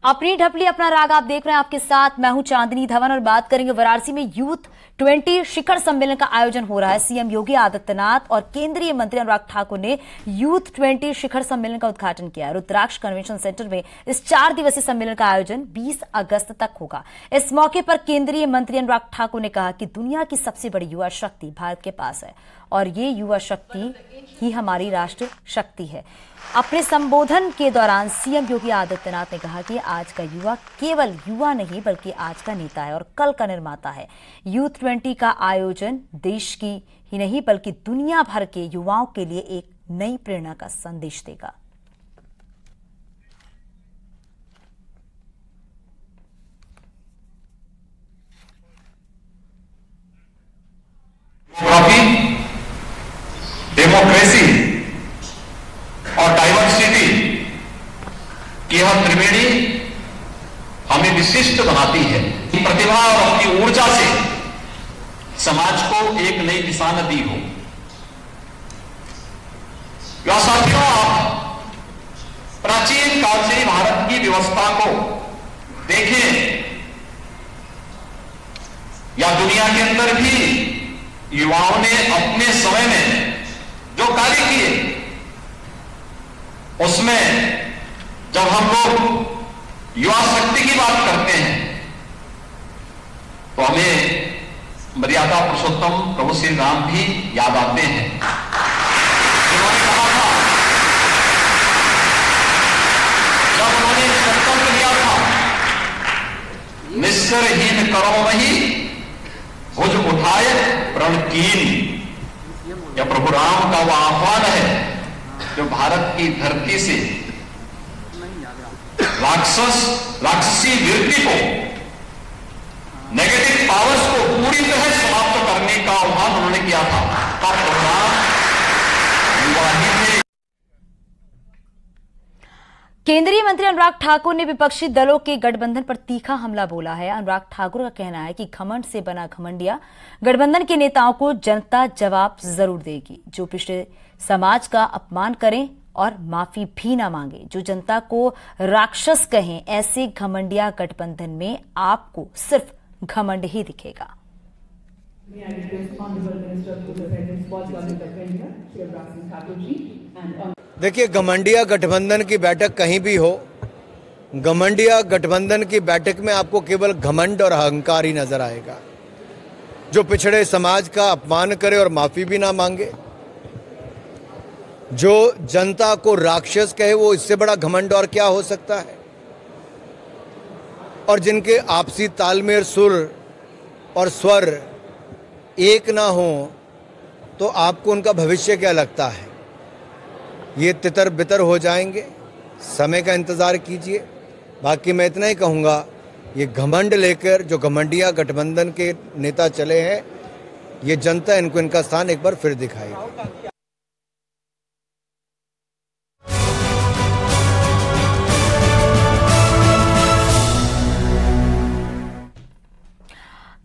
अपनी ढपली अपना राग आप देख रहे हैं। आपके साथ मैं हूं चांदनी धवन और बात करेंगे वाराणसी में यूथ 20 शिखर सम्मेलन का आयोजन हो रहा है। सीएम योगी आदित्यनाथ और केंद्रीय मंत्री अनुराग ठाकुर ने यूथ 20 शिखर सम्मेलन का उद्घाटन किया। रुद्राक्ष कन्वेंशन सेंटर में इस 4 दिवसीय सम्मेलन का आयोजन 20 अगस्त तक होगा। इस मौके पर केंद्रीय मंत्री अनुराग ठाकुर ने कहा कि दुनिया की सबसे बड़ी युवा शक्ति भारत के पास है और ये युवा शक्ति ही हमारी राष्ट्र शक्ति है। अपने संबोधन के दौरान सीएम योगी आदित्यनाथ ने कहा कि आज का युवा केवल युवा नहीं बल्कि आज का नेता है और कल का निर्माता है। यूथ 20 का आयोजन देश की ही नहीं बल्कि दुनिया भर के युवाओं के लिए एक नई प्रेरणा का संदेश देगा। डेमोक्रेसी और डाइवर्सिटी की यह त्रिवेणी हमें विशिष्ट बनाती है। प्रतिभा और अपनी ऊर्जा से समाज को एक नई दिशा न दी हो। या साथियों, आप प्राचीन काल से भारत की व्यवस्था को देखें या दुनिया के अंदर भी युवाओं ने अपने समय में जो कार्य किए उसमें जब हम लोग युवा शक्ति की बात करते हैं तो हमें मर्यादा पुरुषोत्तम प्रभु श्री राम भी याद आते हैं। उन्होंने कहा था, जब उन्होंने संकल्प लिया था, निस्सरहीन करो वही भुज उठाए प्रण कीन, यह प्रभु राम का वह आह्वान है जो भारत की धरती से राक्षसी वृत्ति को, नेगेटिव पावर्स को पूरी तरह समाप्त करने का आह्वान उन्होंने किया था। प्रभु राम युवा ही थे। केंद्रीय मंत्री अनुराग ठाकुर ने विपक्षी दलों के गठबंधन पर तीखा हमला बोला है। अनुराग ठाकुर का कहना है कि घमंड से बना घमंडिया गठबंधन के नेताओं को जनता जवाब जरूर देगी। जो पिछड़े समाज का अपमान करें और माफी भी ना मांगे, जो जनता को राक्षस कहें, ऐसे घमंडिया गठबंधन में आपको सिर्फ घमंड ही दिखेगा। देखिए, घमंडिया गठबंधन की बैठक कहीं भी हो, घमंडिया गठबंधन की बैठक में आपको केवल घमंड और अहंकार ही नजर आएगा। जो पिछड़े समाज का अपमान करे और माफी भी ना मांगे, जो जनता को राक्षस कहे, वो इससे बड़ा घमंड और क्या हो सकता है। और जिनके आपसी तालमेल, सुर और स्वर एक ना हो तो आपको उनका भविष्य क्या लगता है? ये तितर बितर हो जाएंगे। समय का इंतजार कीजिए। बाकी मैं इतना ही कहूँगा, ये घमंड लेकर जो घमंडिया गठबंधन के नेता चले हैं, ये जनता इनको इनका स्थान एक बार फिर दिखाएगी।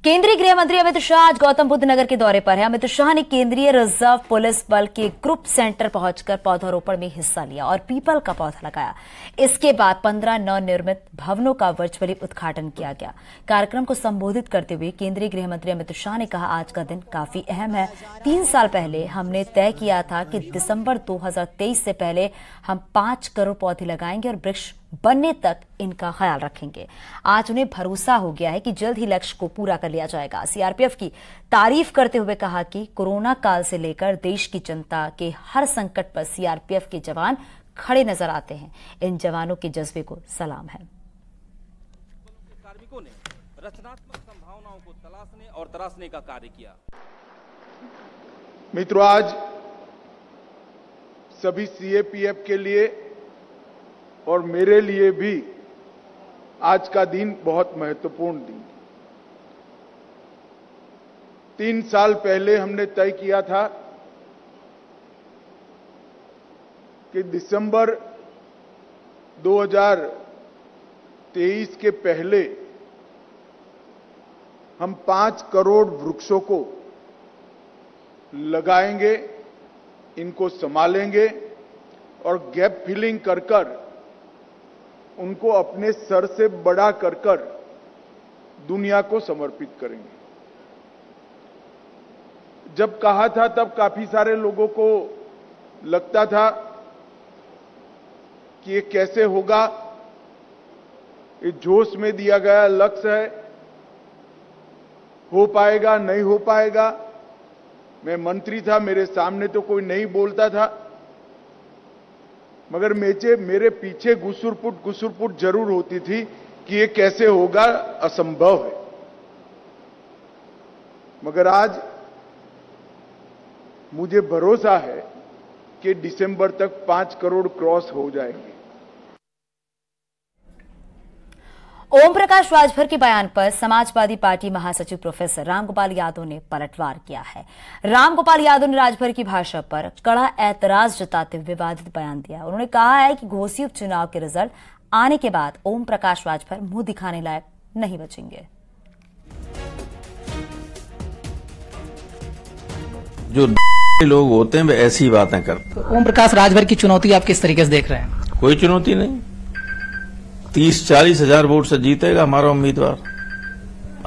केंद्रीय गृह मंत्री अमित शाह आज गौतम बुद्ध नगर के दौरे पर है। अमित शाह ने केंद्रीय रिजर्व पुलिस बल के ग्रुप सेंटर पहुंचकर पौधारोपण में हिस्सा लिया और पीपल का पौधा लगाया। इसके बाद 15 नवनिर्मित भवनों का वर्चुअली उद्घाटन किया गया। कार्यक्रम को संबोधित करते हुए केंद्रीय गृह मंत्री अमित शाह ने कहा, आज का दिन काफी अहम है। 3 साल पहले हमने तय किया था कि दिसंबर 2023 से पहले हम 5 करोड़ पौधे लगाएंगे और वृक्ष बनने तक इनका ख्याल रखेंगे। आज उन्हें भरोसा हो गया है कि जल्द ही लक्ष्य को पूरा कर लिया जाएगा। सीआरपीएफ की तारीफ करते हुए कहा कि कोरोना काल से लेकर देश की जनता के हर संकट पर सीआरपीएफ के जवान खड़े नजर आते हैं। इन जवानों के जज्बे को सलाम है। कार्मिकों ने रचनात्मक संभावनाओं को तलाशने और तराशने का कार्य किया। मित्रों, आज सभी सीएपीएफ के लिए और मेरे लिए भी आज का दिन बहुत महत्वपूर्ण दिन। 3 साल पहले हमने तय किया था कि दिसंबर 2023 के पहले हम 5 करोड़ वृक्षों को लगाएंगे, इनको संभालेंगे और गैप फिलिंग कर उनको अपने सर से बड़ा कर दुनिया को समर्पित करेंगे। जब कहा था तब काफी सारे लोगों को लगता था कि ये कैसे होगा, ये जोश में दिया गया लक्ष्य है, हो पाएगा नहीं हो पाएगा। मैं मंत्री था, मेरे सामने तो कोई नहीं बोलता था, मगर मेरे पीछे गुसुरपुट जरूर होती थी कि ये कैसे होगा, असंभव है। मगर आज मुझे भरोसा है कि दिसंबर तक 5 करोड़ क्रॉस हो जाएंगे। ओम प्रकाश राजभर के बयान पर समाजवादी पार्टी महासचिव प्रोफेसर रामगोपाल यादव ने पलटवार किया है। रामगोपाल यादव ने राजभर की भाषा पर कड़ा ऐतराज जताते हुए विवादित बयान दिया। उन्होंने कहा है कि घोसी उपचुनाव के रिजल्ट आने के बाद ओम प्रकाश राजभर मुंह दिखाने लायक नहीं बचेंगे। जो लोग होते हैं वे ऐसी बातें करते हैं। ओम प्रकाश राजभर की चुनौती आप किस तरीके से देख रहे हैं? कोई चुनौती नहीं, 30-40 हजार वोट से जीतेगा हमारा उम्मीदवार।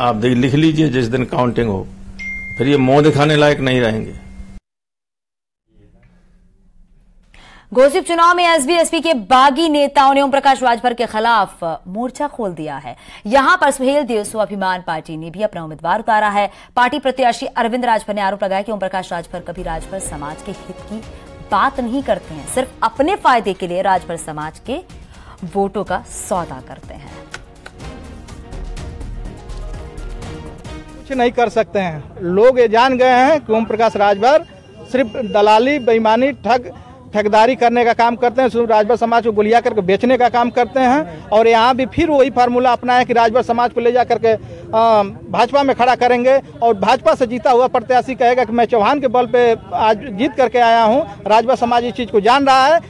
आप लिख लीजिए, जिस दिन काउंटिंग हो फिर ये मुंह दिखाने लायक नहीं रहेंगे। घोसी उपचुनाव में एसबी-एसपी के बागी नेताओं ने ओम प्रकाश राजभर के खिलाफ मोर्चा खोल दिया है। यहां पर सुहेल देव स्वाभिमान पार्टी ने भी अपना उम्मीदवार उतारा है। पार्टी प्रत्याशी अरविंद राजभर ने आरोप लगाया कि ओम प्रकाश राजभर कभी राजभर समाज के हित की बात नहीं करते हैं, सिर्फ अपने फायदे के लिए राजभर समाज के वोटों का सौदा करते हैं। कुछ नहीं कर सकते हैं। लोग ये जान गए हैं कि ओम प्रकाश राजभर सिर्फ दलाली, बेईमानी, ठगदारी करने का काम करते हैं, सिर्फ राजभर समाज को गुलिया करके बेचने का काम करते हैं। और यहाँ भी फिर वही फार्मूला अपनाया कि राजभर समाज को ले जा करके भाजपा में खड़ा करेंगे और भाजपा से जीता हुआ प्रत्याशी कहेगा कि मैं चौहान के बल पे आज जीत करके आया हूँ। राजभर समाज इस चीज को जान रहा है।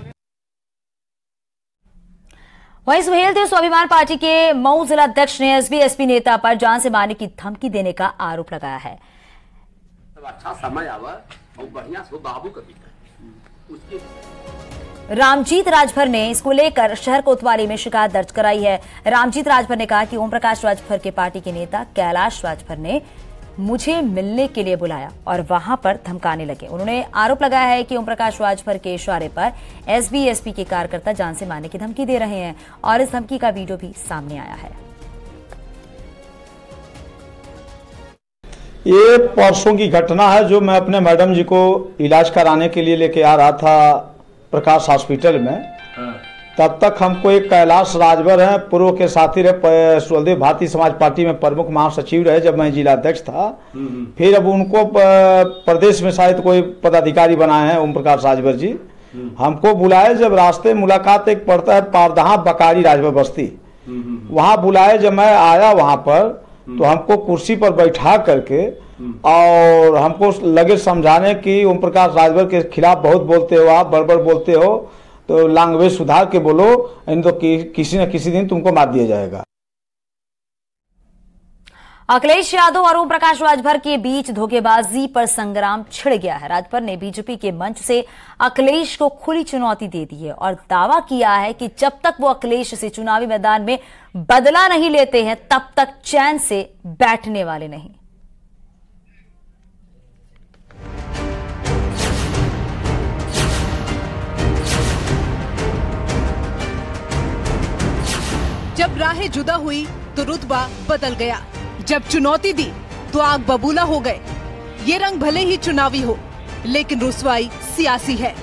वहीं सुहेल देव स्वाभिमान पार्टी के मऊ जिला अध्यक्ष ने एसबी-एसपी नेता पर जान से मारने की धमकी देने का आरोप लगाया है। अच्छा समय आवा और बढ़िया से बाबू कभी रामजीत राजभर ने इसको लेकर शहर कोतवाली में शिकायत दर्ज कराई है। रामजीत राजभर ने कहा कि ओम प्रकाश राजभर के पार्टी के नेता कैलाश राजभर ने मुझे मिलने के लिए बुलाया और वहां पर धमकाने लगे। उन्होंने आरोप लगाया है कि ओम प्रकाश राजभर के इशारे पर एसबी-एसपी के कार्यकर्ता जान से मारने की धमकी दे रहे हैं और इस धमकी का वीडियो भी सामने आया है। ये परसों की घटना है जो मैं अपने मैडम जी को इलाज कराने के लिए लेके आ रहा था प्रकाश हॉस्पिटल में। तब तक हमको एक कैलाश राजभर हैं, पूर्व के साथी रहे, सुहेलदेव भारतीय समाज पार्टी में प्रमुख महासचिव रहे जब मैं जिला अध्यक्ष था। फिर अब उनको प्रदेश में शायद कोई पदाधिकारी बनाए हैं ओम प्रकाश राजभर जी। हमको बुलाए, जब रास्ते मुलाकात एक पड़ता है पारदहा बकारी राजभर बस्ती, वहां बुलाए। जब मैं आया वहां पर तो हमको कुर्सी पर बैठा करके और हमको लगे समझाने कि ओम प्रकाश राजभर के खिलाफ बहुत बोलते हो, आप बड़बड़ बोलते हो, तो लैंग्वेज सुधार के बोलो, इन तो किसी न किसी दिन तुमको मार दिया जाएगा। अखिलेश यादव और ओम प्रकाश राजभर के बीच धोखेबाजी पर संग्राम छिड़ गया है। राजभर ने बीजेपी के मंच से अखिलेश को खुली चुनौती दे दी है और दावा किया है कि जब तक वो अखिलेश से चुनावी मैदान में बदला नहीं लेते हैं तब तक चैन से बैठने वाले नहीं। जब राहें जुदा हुई तो रुतबा बदल गया। जब चुनौती दी तो आग बबूला हो गए। ये रंग भले ही चुनावी हो लेकिन रुसवाई सियासी है।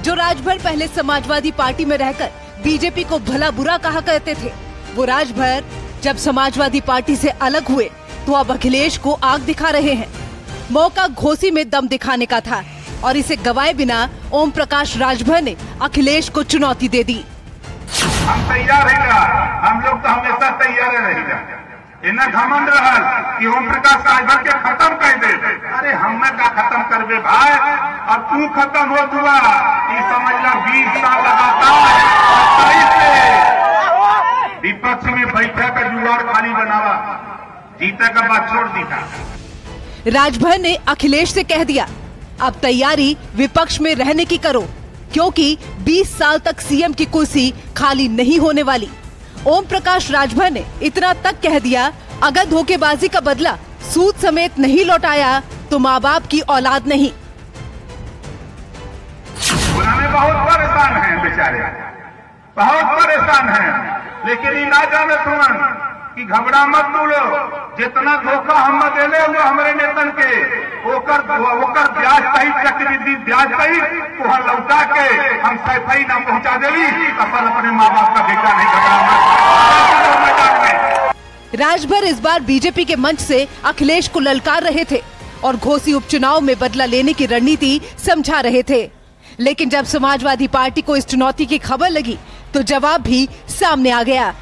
जो राजभर पहले समाजवादी पार्टी में रहकर बीजेपी को भला बुरा कहा करते थे, वो राजभर जब समाजवादी पार्टी से अलग हुए तो अब अखिलेश को आग दिखा रहे हैं। मौका घोसी में दम दिखाने का था और इसे गवाए बिना ओम प्रकाश राजभर ने अखिलेश को चुनौती दे दी। हम तैयार रहेगा, हम लोग तो हमेशा तैयार रहेगा। इन्हें घमंड रहा कि ओम प्रकाश राजभर के खत्म कर दे। अरे हमें का खत्म करबे भाई, अब तू खत्म हो दुआ समझ ला 20 साल लगातार विपक्ष में बैठा का जुगाड़ खाली बनावा, जीता का बात छोड़ दी था। राजभर ने अखिलेश से कह दिया अब तैयारी विपक्ष में रहने की करो, क्योंकि 20 साल तक सीएम की कुर्सी खाली नहीं होने वाली। ओम प्रकाश राजभर ने इतना तक कह दिया, अगर धोखेबाजी का बदला सूद समेत नहीं लौटाया तो माँ बाप की औलाद नहीं। में बहुत परेशान हैं बेचारे, बहुत परेशान हैं, लेकिन ये ना जाने तुरंत कि घबरा मत तू लोग, जितना धोखा हम देले हुए हमारे नेतन के ओकर ब्याज सही चक्रवृद्धि ब्याज सही वहाँ लौटा के हम सफाई न पहुँचा देवी अपन अपने माँ बाप का बेटा नहीं घबरा। राजभर इस बार बीजेपी के मंच से अखिलेश को ललकार रहे थे और घोसी उपचुनाव में बदला लेने की रणनीति समझा रहे थे, लेकिन जब समाजवादी पार्टी को इस चुनौती की खबर लगी तो जवाब भी सामने आ गया।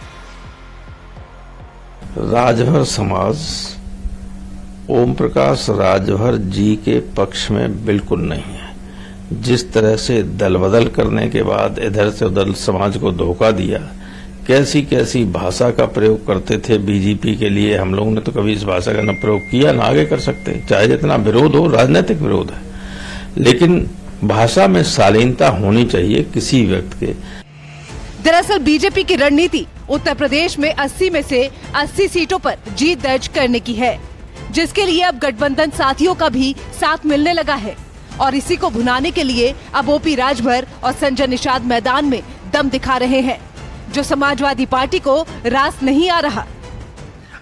राजभर समाज ओम प्रकाश राजभर जी के पक्ष में बिल्कुल नहीं है। जिस तरह से दल बदल करने के बाद इधर से उधर समाज को धोखा दिया, कैसी कैसी भाषा का प्रयोग करते थे बीजेपी के लिए, हम लोगों ने तो कभी इस भाषा का न प्रयोग किया न आगे कर सकते, चाहे जितना विरोध हो, राजनीतिक विरोध है, लेकिन भाषा में शालीनता होनी चाहिए किसी व्यक्ति के। दरअसल बीजेपी की रणनीति उत्तर प्रदेश में 80 में से 80 सीटों पर जीत दर्ज करने की है, जिसके लिए अब गठबंधन साथियों का भी साथ मिलने लगा है और इसी को भुनाने के लिए अब ओपी राजभर और संजय निषाद मैदान में दम दिखा रहे हैं, जो समाजवादी पार्टी को रास नहीं आ रहा।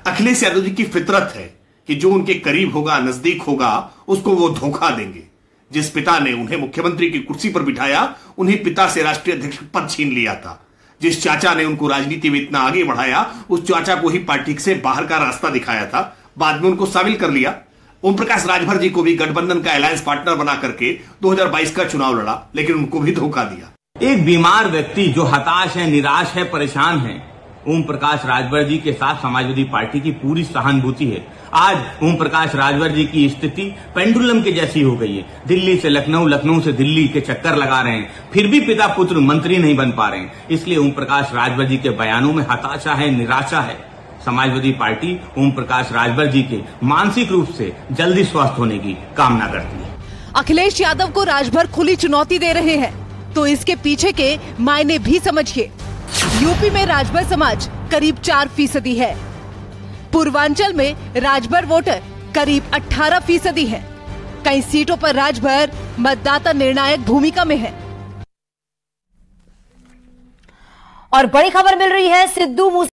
अखिलेश यादव जी की फितरत है कि जो उनके करीब होगा, नजदीक होगा, उसको वो धोखा देंगे। जिस पिता ने उन्हें मुख्यमंत्री की कुर्सी पर बिठाया, उन्हीं पिता से राष्ट्रीय अध्यक्ष पद छीन लिया था। जिस चाचा ने उनको राजनीति में इतना आगे बढ़ाया, उस चाचा को ही पार्टी से बाहर का रास्ता दिखाया था, बाद में उनको शामिल कर लिया। ओम प्रकाश राजभर जी को भी गठबंधन का अलायंस पार्टनर बना करके 2022 का चुनाव लड़ा, लेकिन उनको भी धोखा दिया। एक बीमार व्यक्ति जो हताश है, निराश है, परेशान है, ओम प्रकाश राजभर जी के साथ समाजवादी पार्टी की पूरी सहानुभूति है। आज ओम प्रकाश राजभर जी की स्थिति पेंडुलम के जैसी हो गई है। दिल्ली से लखनऊ, लखनऊ से दिल्ली के चक्कर लगा रहे हैं, फिर भी पिता पुत्र मंत्री नहीं बन पा रहे हैं। इसलिए ओम प्रकाश राजभर जी के बयानों में हताशा है, निराशा है। समाजवादी पार्टी ओम प्रकाश राजभर जी के मानसिक रूप से जल्दी स्वस्थ होने की कामना करती है। अखिलेश यादव को राजभर खुली चुनौती दे रहे हैं, तो इसके पीछे के मायने भी समझिए। यूपी में राजभर समाज करीब 4% है। पूर्वांचल में राजभर वोटर करीब 18% है। कई सीटों पर राजभर मतदाता निर्णायक भूमिका में है। और बड़ी खबर मिल रही है, सिद्धू मूसे